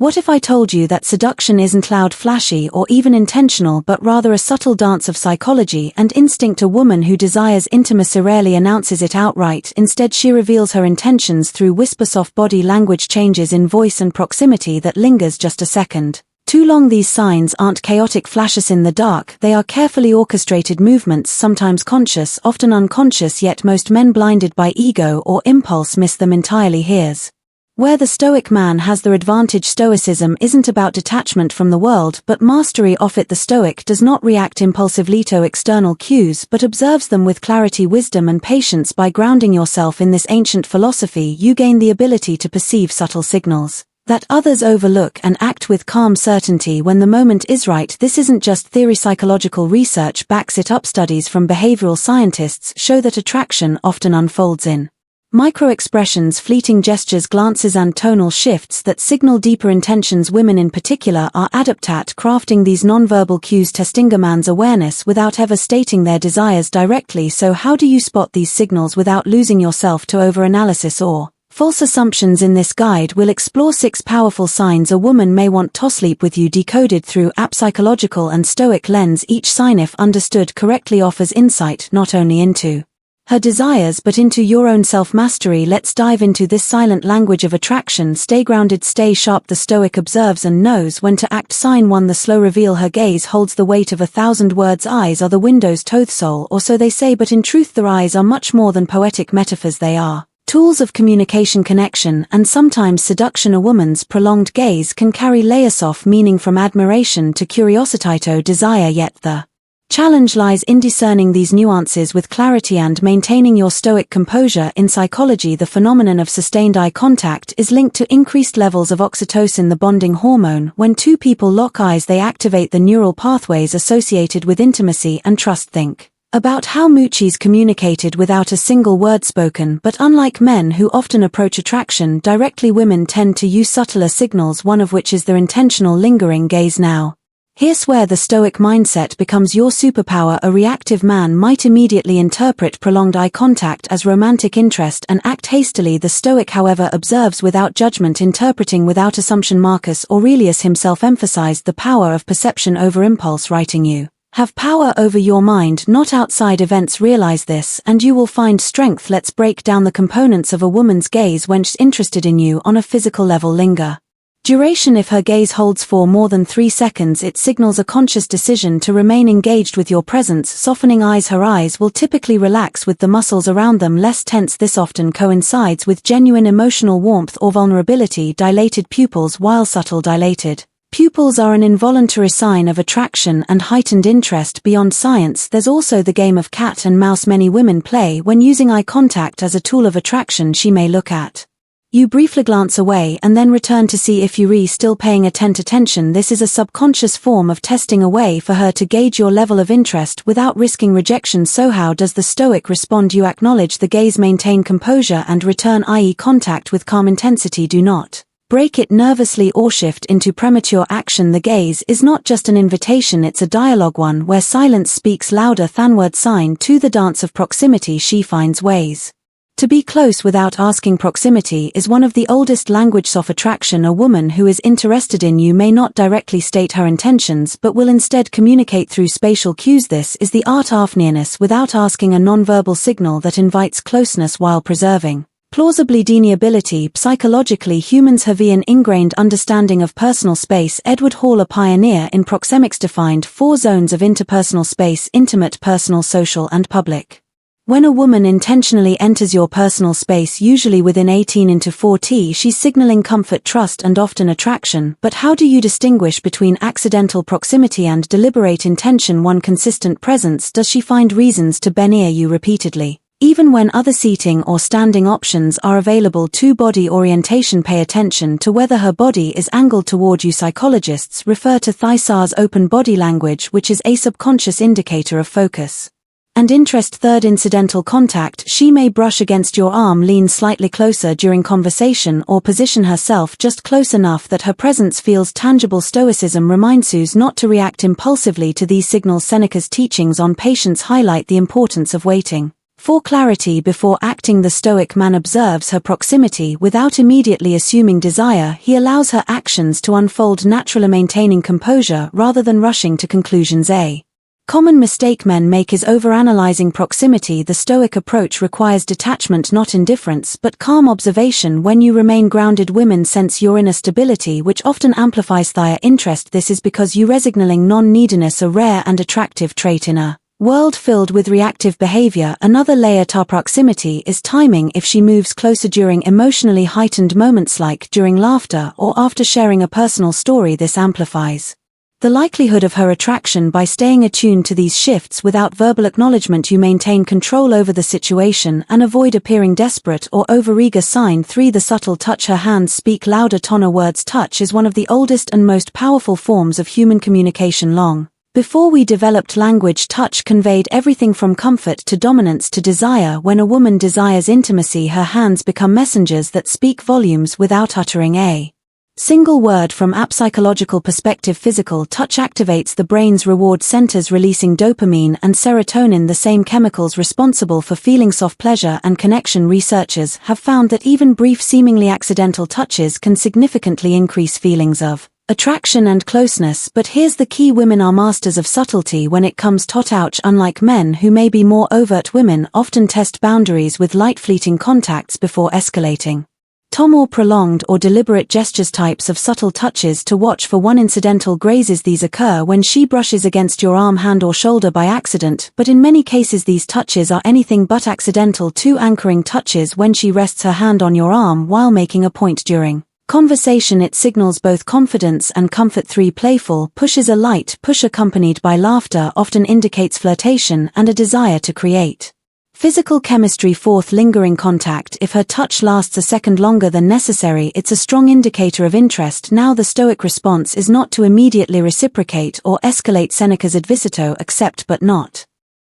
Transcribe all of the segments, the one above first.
What if I told you that seduction isn't loud, flashy, or even intentional, but rather a subtle dance of psychology and instinct? A woman who desires intimacy rarely announces it outright. Instead, she reveals her intentions through whisper, soft body language, changes in voice, and proximity that lingers just a second too long. These signs aren't chaotic flashes in the dark, they are carefully orchestrated movements, sometimes conscious, often unconscious, yet most men blinded by ego or impulse miss them entirely. Here's where the Stoic man has the advantage. Stoicism isn't about detachment from the world, but mastery of it. The Stoic does not react impulsively to external cues, but observes them with clarity, wisdom, and patience. By grounding yourself in this ancient philosophy, you gain the ability to perceive subtle signals that others overlook and act with calm certainty when the moment is right. This isn't just theory, psychological research backs it up. Studies from behavioral scientists show that attraction often unfolds in micro-expressions, fleeting gestures, glances, and tonal shifts that signal deeper intentions. Women in particular are adept at crafting these nonverbal cues, testing a man's awareness without ever stating their desires directly. So how do you spot these signals without losing yourself to overanalysis or false assumptions? In this guide, we'll explore 6 powerful signs a woman may want to sleep with you, decoded through a psychological and Stoic lens. Each sign, if understood correctly, offers insight not only into her desires but into your own self-mastery. Let's dive into this silent language of attraction. Stay grounded, stay sharp. The Stoic observes and knows when to act. Sign 1, the slow reveal. Her gaze holds the weight of 1,000 words. Eyes are the windows to the soul, or so they say, but in truth their eyes are much more than poetic metaphors. They are tools of communication, connection, and sometimes seduction. A woman's prolonged gaze can carry layers of meaning, from admiration to curiosity to desire, yet the challenge lies in discerning these nuances with clarity and maintaining your Stoic composure. In psychology, the phenomenon of sustained eye contact is linked to increased levels of oxytocin, the bonding hormone. When two people lock eyes, they activate the neural pathways associated with intimacy and trust. Think about how Moochies communicated without a single word spoken. But unlike men who often approach attraction directly, women tend to use subtler signals, one of which is their intentional lingering gaze. Now, here's where the Stoic mindset becomes your superpower. A reactive man might immediately interpret prolonged eye contact as romantic interest and act hastily. The Stoic, however, observes without judgment, interpreting without assumption. Marcus Aurelius himself emphasized the power of perception over impulse, writing, "You have power over your mind, not outside events. Realize this, and you will find strength." Let's break down the components of a woman's gaze when she's interested in you. On a physical level, linger. Duration. If her gaze holds for more than 3 seconds, it signals a conscious decision to remain engaged with your presence. Softening eyes. Her eyes will typically relax with the muscles around them less tense. This often coincides with genuine emotional warmth or vulnerability. Dilated pupils. While subtle, dilated pupils are an involuntary sign of attraction and heightened interest. Beyond science, there's also the game of cat and mouse many women play when using eye contact as a tool of attraction. She may look at you briefly, glance away, and then return to see if you're still paying attention. This is a subconscious form of testing, a way for her to gauge your level of interest without risking rejection. So how does the Stoic respond? You acknowledge the gaze, maintain composure, and return eye contact with calm intensity. Do not break it nervously or shift into premature action. The gaze is not just an invitation, it's a dialogue, one where silence speaks louder than words. Sign 2, the dance of proximity. She finds ways to be close without asking. Proximity is one of the oldest languages of attraction. A woman who is interested in you may not directly state her intentions, but will instead communicate through spatial cues. This is the art of nearness without asking, a nonverbal signal that invites closeness while preserving plausibly deniability. Psychologically, humans have an ingrained understanding of personal space. Edward Hall, a pioneer in proxemics, defined 4 zones of interpersonal space: intimate, personal, social, and public. When a woman intentionally enters your personal space, usually within 18 to 40, she's signaling comfort, trust, and often attraction. But how do you distinguish between accidental proximity and deliberate intention? 1, consistent presence. Does she find reasons to be near you repeatedly, even when other seating or standing options are available? 2, body orientation. Pay attention to whether her body is angled toward you. Psychologists refer to Thyssar's open body language, which is a subconscious indicator of focus and interest. 3, incidental contact. She may brush against your arm, lean slightly closer during conversation, or position herself just close enough that her presence feels tangible. Stoicism reminds us not to react impulsively to these signals. Seneca's teachings on patience highlight the importance of waiting For clarity before acting, the Stoic man observes her proximity without immediately assuming desire. He allows her actions to unfold naturally, maintaining composure rather than rushing to conclusions. A common mistake men make is overanalyzing proximity. The Stoic approach requires detachment, not indifference, but calm observation. When you remain grounded, women sense your inner stability, which often amplifies their interest. This is because you are signaling non-neediness, a rare and attractive trait in a world filled with reactive behavior. Another layer to proximity is timing. If she moves closer during emotionally heightened moments like during laughter or after sharing a personal story, this amplifies the likelihood of her attraction. By staying attuned to these shifts without verbal acknowledgement, you maintain control over the situation and avoid appearing desperate or overeager. Sign 3. The subtle touch. Her hands speak louder than her words. Touch is one of the oldest and most powerful forms of human communication. Long before we developed language, touch conveyed everything from comfort to dominance to desire. When a woman desires intimacy, her hands become messengers that speak volumes without uttering a single word. From a psychological perspective, physical touch activates the brain's reward centers, releasing dopamine and serotonin, the same chemicals responsible for feeling soft pleasure and connection. Researchers have found that even brief, seemingly accidental touches can significantly increase feelings of attraction and closeness. But here's the key: women are masters of subtlety when it comes to touch. Unlike men who may be more overt, women often test boundaries with light, fleeting contacts before escalating to more prolonged or deliberate gestures. Types of subtle touches to watch for: 1. Incidental grazes. These occur when she brushes against your arm, hand or shoulder by accident, but in many cases these touches are anything but accidental. 2. Anchoring touches. When she rests her hand on your arm while making a point during conversation, it signals both confidence and comfort. 3. Playful pushes. A light push accompanied by laughter often indicates flirtation and a desire to create physical chemistry. 4. Lingering contact. If her touch lasts a second longer than necessary, it's a strong indicator of interest. Now, the Stoic response is not to immediately reciprocate or escalate. Seneca's advisito: accept but not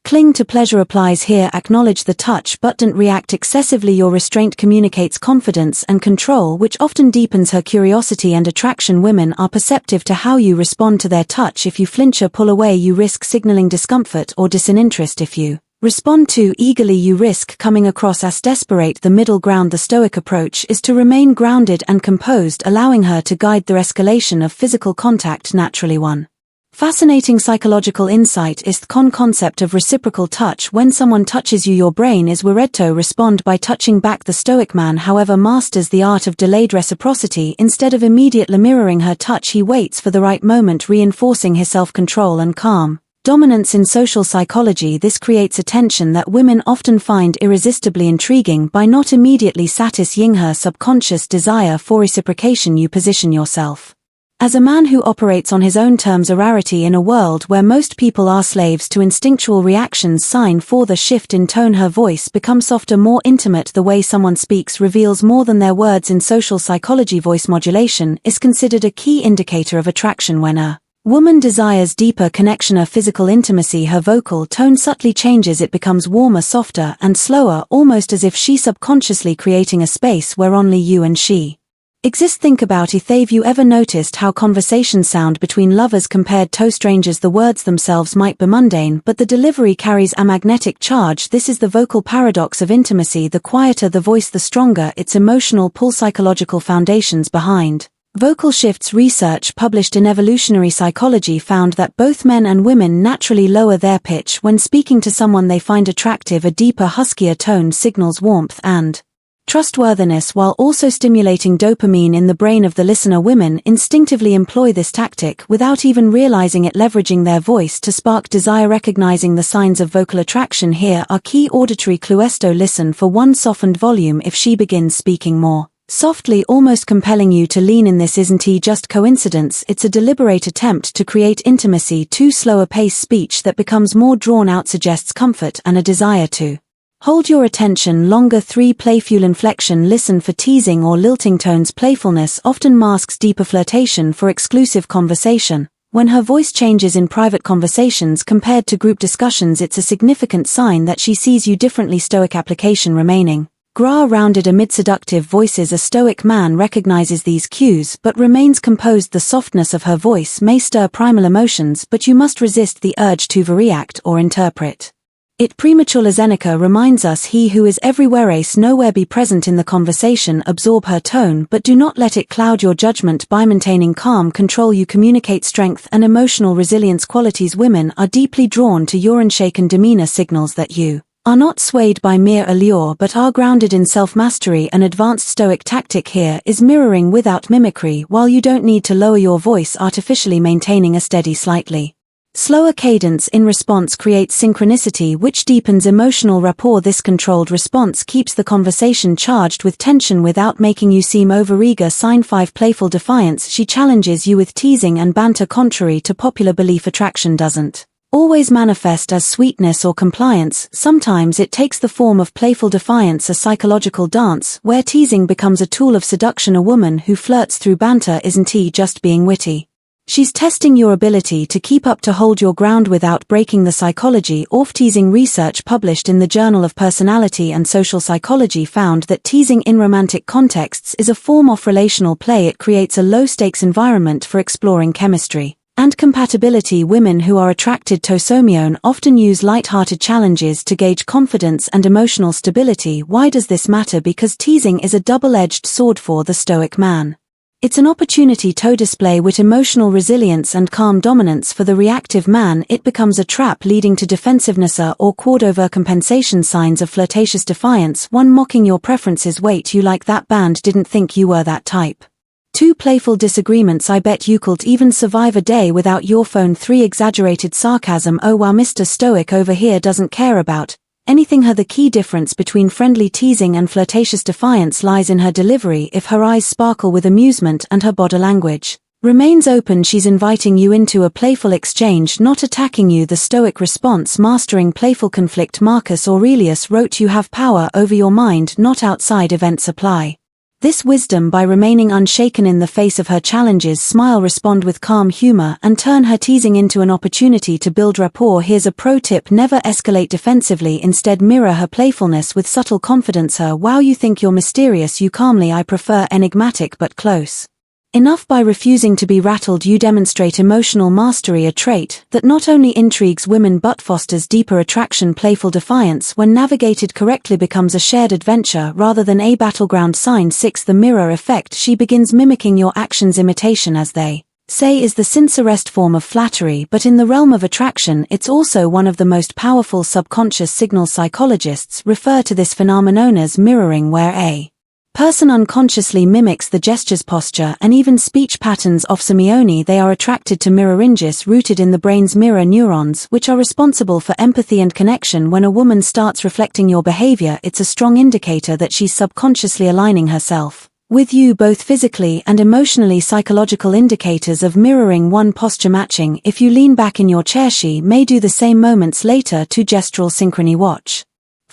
cling to pleasure applies here. Acknowledge the touch but don't react excessively. Your restraint communicates confidence and control, which often deepens her curiosity and attraction. Women are perceptive to how you respond to their touch. If you flinch or pull away, you risk signaling discomfort or disinterest. If you respond too eagerly, you risk coming across as desperate. The middle ground. The Stoic approach is to remain grounded and composed, allowing her to guide the escalation of physical contact naturally. 1. Fascinating psychological insight is the concept of reciprocal touch. When someone touches you, your brain is wired to respond by touching back. The Stoic man, however, masters the art of delayed reciprocity. Instead of immediately mirroring her touch, he waits for the right moment, reinforcing his self-control and calm dominance. In social psychology, this creates a tension that women often find irresistibly intriguing. By not immediately satisfying her subconscious desire for reciprocation, you position yourself as a man who operates on his own terms. A rarity in a world where most people are slaves to instinctual reactions. Sign 4. The shift in tone. Her voice becomes softer, more intimate. The way someone speaks reveals more than their words. In social psychology, voice modulation is considered a key indicator of attraction. When a woman desires deeper connection or physical intimacy, her vocal tone subtly changes. It becomes warmer, softer, and slower, almost as if she's subconsciously creating a space where only you and she exist. Think about it. Have you ever noticed how conversations sound between lovers compared to strangers? The words themselves might be mundane, but the delivery carries a magnetic charge. This is the vocal paradox of intimacy. The quieter the voice, the stronger its emotional pull. Psychological foundations behind vocal shifts. Research published in Evolutionary Psychology found that both men and women naturally lower their pitch when speaking to someone they find attractive. A deeper, huskier tone signals warmth and trustworthiness while also stimulating dopamine in the brain of the listener. Women instinctively employ this tactic without even realizing it, leveraging their voice to spark desire. Recognizing the signs of vocal attraction. Here are key auditory clues. Listen for 1. Softened volume. If she begins speaking more softly, almost compelling you to lean in, this isn't just coincidence, it's a deliberate attempt to create intimacy. 2. Slower pace. Speech that becomes more drawn out suggests comfort and a desire to hold your attention longer. 3. Playful inflection. Listen for teasing or lilting tones. Playfulness often masks deeper flirtation for exclusive conversation. When her voice changes in private conversations compared to group discussions, it's a significant sign that she sees you differently. Stoic application. Remaining rounded amid seductive voices. A Stoic man recognizes these cues but remains composed. The softness of her voice may stir primal emotions, but you must resist the urge to overreact or interpret It premature Seneca reminds us he who is everywhere ace nowhere be present in the conversation absorb her tone but do not let it cloud your judgment by maintaining calm control you communicate strength and emotional resilience qualities women are deeply drawn to your unshaken demeanor signals that you are not swayed by mere allure but are grounded in self-mastery. An advanced Stoic tactic here is mirroring without mimicry while you don't need to lower your voice artificially maintaining a steady slightly slower cadence in response creates synchronicity which deepens emotional rapport. This controlled response keeps the conversation charged with tension without making you seem overeager. Sign 5 Playful defiance. She challenges you with teasing and banter. Contrary to popular belief, attraction doesn't always manifest as sweetness or compliance. Sometimes it takes the form of playful defiance, a psychological dance where teasing becomes a tool of seduction. A woman who flirts through banter isn't just being witty. She's testing your ability to keep up to hold your ground without breaking the psychology. Off-teasing research published in the Journal of Personality and Social Psychology found that teasing in romantic contexts is a form of relational play. It creates a low-stakes environment for exploring chemistry and compatibility. Women who are attracted to Somione often use light-hearted challenges to gauge confidence and emotional stability. Why does this matter? Because teasing is a double-edged sword for the Stoic man. It's an opportunity to display wit, emotional resilience and calm dominance. For the reactive man, it becomes a trap leading to defensiveness or quad overcompensation. Signs of flirtatious defiance. 1. Mocking your preferences. Wait, you like that band, didn't think you were that type. 2. Playful disagreements. I bet you could even survive a day without your phone. 3. Exaggerated sarcasm. Oh wow, Mr. Stoic over here doesn't care about anything. Her the key difference between friendly teasing and flirtatious defiance lies in her delivery. If her eyes sparkle with amusement and her body language remains open, she's inviting you into a playful exchange, not attacking you. The Stoic response. Mastering playful conflict. Marcus Aurelius wrote, you have power over your mind, not outside events. Apply this wisdom by remaining unshaken in the face of her challenges. Smile, respond with calm humor, and turn her teasing into an opportunity to build rapport. Here's a pro tip: never escalate defensively, instead mirror her playfulness with subtle confidence. Her, wow, you think you're mysterious, you calmly, I prefer enigmatic but close enough. By refusing to be rattled, you demonstrate emotional mastery, a trait that not only intrigues women but fosters deeper attraction. Playful defiance, when navigated correctly, becomes a shared adventure rather than a battleground. Sign 6. The mirror effect. She begins mimicking your actions. Imitation, as they say, is the sincerest form of flattery, but in the realm of attraction, it's also one of the most powerful subconscious signals. Psychologists refer to this phenomenon as mirroring, where a person unconsciously mimics the gestures, posture, and even speech patterns of Simeone. They are attracted to mirroringes rooted in the brain's mirror neurons, which are responsible for empathy and connection. When a woman starts reflecting your behavior, it's a strong indicator that she's subconsciously aligning herself with you, both physically and emotionally. Psychological indicators of mirroring. 1. Posture matching. If you lean back in your chair, she may do the same moments later. 2. Gestural synchrony. Watch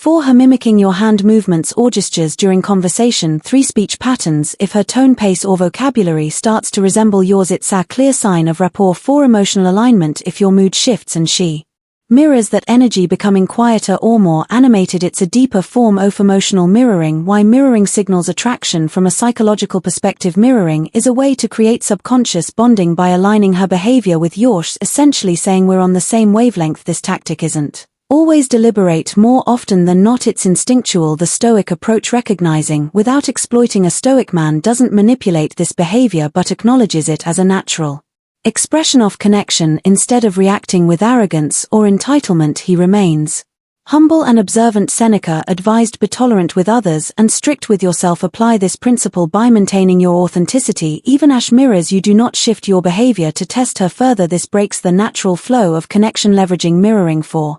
for her mimicking your hand movements or gestures during conversation. 3. Speech patterns. If her tone, pace or vocabulary starts to resemble yours, it's a clear sign of rapport. 4. Emotional alignment. If your mood shifts and she mirrors that energy, becoming quieter or more animated, it's a deeper form of emotional mirroring. Why mirroring signals attraction? From a psychological perspective, mirroring is a way to create subconscious bonding by aligning her behavior with yours, essentially saying we're on the same wavelength. This tactic isn't always deliberate. More often than not, it's instinctual. The Stoic approach, recognizing without exploiting. A Stoic man doesn't manipulate this behavior but acknowledges it as a natural expression of connection. Instead of reacting with arrogance or entitlement, he remains humble and observant. Seneca advised, be tolerant with others and strict with yourself. Apply this principle by maintaining your authenticity. Even as mirrors, you do not shift your behavior to test her further. This breaks the natural flow of connection. Leveraging mirroring for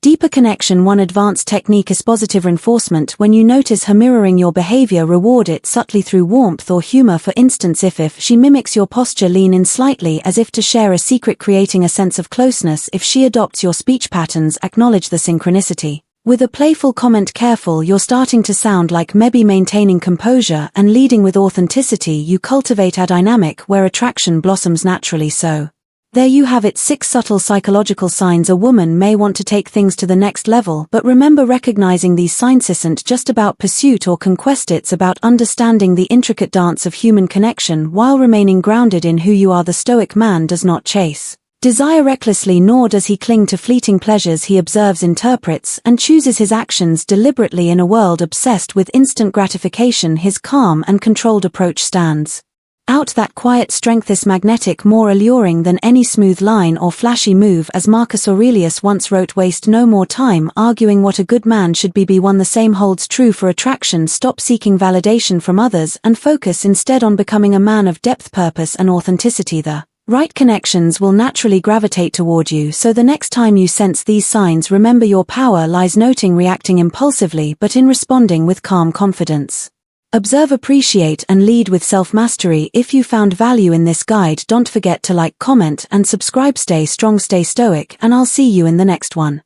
deeper connection. 1. Advanced technique is positive reinforcement. When you notice her mirroring your behavior, reward it subtly through warmth or humor. For instance, if she mimics your posture, lean in slightly as if to share a secret, creating a sense of closeness. If she adopts your speech patterns, acknowledge the synchronicity with a playful comment. Careful, you're starting to sound like maybe. Maintaining composure and leading with authenticity, you cultivate a dynamic where attraction blossoms naturally. So there you have it, 6 subtle psychological signs a woman may want to take things to the next level. But remember, recognizing these signs isn't just about pursuit or conquest, it's about understanding the intricate dance of human connection while remaining grounded in who you are. The Stoic man does not chase desire recklessly, nor does he cling to fleeting pleasures. He observes, interprets, and chooses his actions deliberately. In a world obsessed with instant gratification, his calm and controlled approach stands out. That quiet strength is magnetic, more alluring than any smooth line or flashy move. As Marcus Aurelius once wrote, waste no more time arguing what a good man should be. One the same holds true for attraction. Stop seeking validation from others and focus instead on becoming a man of depth, purpose, and authenticity. The right connections will naturally gravitate toward you, so the next time you sense these signs, remember your power lies noting reacting impulsively but in responding with calm confidence. Observe, appreciate, and lead with self-mastery. If you found value in this guide, don't forget to like, comment, and subscribe. Stay strong, stay stoic, and I'll see you in the next one.